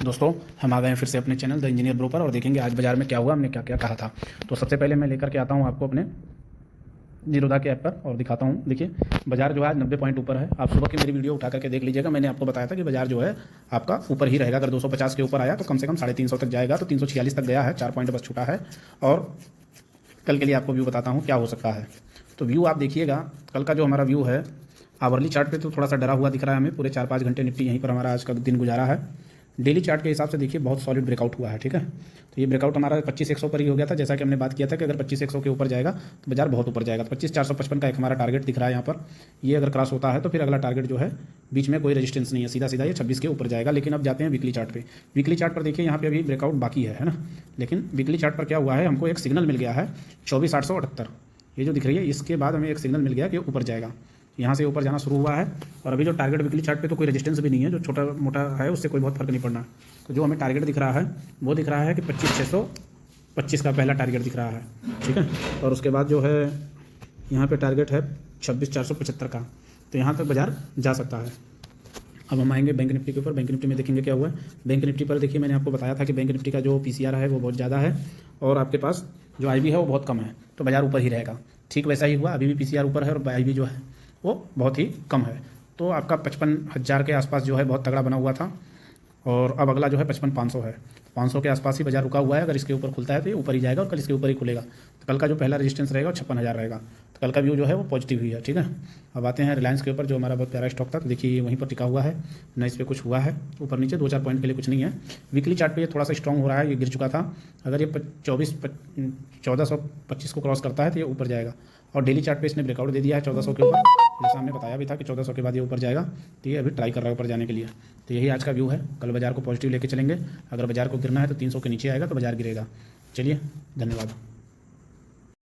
दोस्तों हम आ गए हैं फिर से अपने चैनल द इंजीनियर ब्रो पर और देखेंगे आज बाजार में क्या हुआ, हमने क्या क्या कहा था। तो सबसे पहले मैं लेकर के आता हूँ आपको अपने जीरोधा के ऐप पर और दिखाता हूँ। देखिए बाजार जो है आज 90 पॉइंट ऊपर है। आप सुबह की मेरी वीडियो उठा करके देख लीजिएगा, मैंने आपको बताया था कि बाजार जो है आपका ऊपर ही रहेगा। अगर 250 के ऊपर आया तो कम से कम 350 तक जाएगा, तो 346 तक गया है, 4 पॉइंट बस छूटा है। और कल के लिए आपको व्यू बताता हूँ क्या हो सकता है। तो व्यू आप देखिएगा, कल का जो हमारा व्यू है आवरली चार्ट पे तो थोड़ा सा डरा हुआ दिख रहा है हमें। पूरे 4-5 घंटे निफ्टी यहीं पर हमारा आज का दिन गुजारा है। डेली चार्ट के हिसाब से देखिए बहुत सॉलिड ब्रेकआउट हुआ है, ठीक है। तो ये ब्रेकआउट हमारा 25,100 पर ही हो गया था, जैसा कि हमने बात किया था कि अगर 25,100 के ऊपर जाएगा तो बाजार बहुत ऊपर जाएगा। तो 25,455 का एक हमारा टारगेट दिख रहा है यहाँ पर। ये अगर क्रॉस होता है तो फिर अगला टारगेट जो है बीच में कोई रेजिस्टेंस नहीं है, सीधा सीधा ये 26 के ऊपर जाएगा। लेकिन अब जाते हैं वीकली चार्ट पे। वीकली चार्ट पर देखिए यहाँ पे अभी ब्रेकआउट बाकी है ना। लेकिन वीकली चार्ट पर क्या हुआ है, हमको एक सिग्नल मिल गया है 24,878, ये जो दिख रही है, इसके बाद हमें एक सिग्नल मिल गया कि ऊपर जाएगा। यहाँ से ऊपर जाना शुरू हुआ है और अभी जो टारगेट वीकली चार्ट पे तो कोई रेजिस्टेंस भी नहीं है, जो छोटा मोटा है उससे कोई बहुत फर्क नहीं पड़ना। तो जो हमें टारगेट दिख रहा है वो दिख रहा है कि 25,625 का पहला टारगेट दिख रहा है, ठीक है। और उसके बाद जो है यहाँ पे टारगेट है 26,475 का, तो यहाँ तक बाजार जा सकता है। अब हम आएंगे बैंक निफ्टी के ऊपर। बैंक निफ्टी में देखेंगे क्या हुआ है। बैंक निफ्टी पर देखिए मैंने आपको बताया था कि बैंक निफ्टी का जो पीसीआर है वो बहुत ज़्यादा है और आपके पास जो आईबी है वो बहुत कम है, तो बाजार ऊपर ही रहेगा। ठीक वैसा ही हुआ, अभी भी पीसीआर ऊपर है और आईबी जो है वो बहुत ही कम है। तो आपका 55,000 के आसपास जो है बहुत तगड़ा बना हुआ था और अब अगला जो है 55,500 है। 500 के आसपास ही बाजार रुका हुआ है। अगर इसके ऊपर खुलता है तो ये ऊपर ही जाएगा और कल इसके ऊपर ही खुलेगा। तो कल का जो पहला रेजिस्टेंस रहेगा वो 56,000 रहेगा। तो कल का व्यू जो है वो पॉजिटिव ही है, ठीक है। अब आते हैं रिलायंस के ऊपर, जो हमारा बहुत प्यारा स्टॉक था। तो देखिए ये वहीं पर टिका हुआ है ना, इस पर कुछ हुआ है, ऊपर नीचे 2-4 पॉइंट के लिए कुछ नहीं है। वीकली चार्ट पे ये थोड़ा सा स्ट्रॉन्ग हो रहा है, ये गिर चुका था। अगर ये 1425 को क्रॉस करता है तो ये ऊपर जाएगा। और डेली चार्ट पे इसने ब्रेकआउट दे दिया है 1400 के ऊपर, जैसा हमने बताया भी था कि 1400 के बाद ये ऊपर जाएगा। तो ये अभी ट्राई कर रहा है ऊपर जाने के लिए। तो यही आज का व्यू है। कल बाजार को पॉजिटिव लेके चलेंगे। अगर बाजार को गिरना है तो 300 के नीचे आएगा तो बाजार गिरेगा। चलिए, धन्यवाद।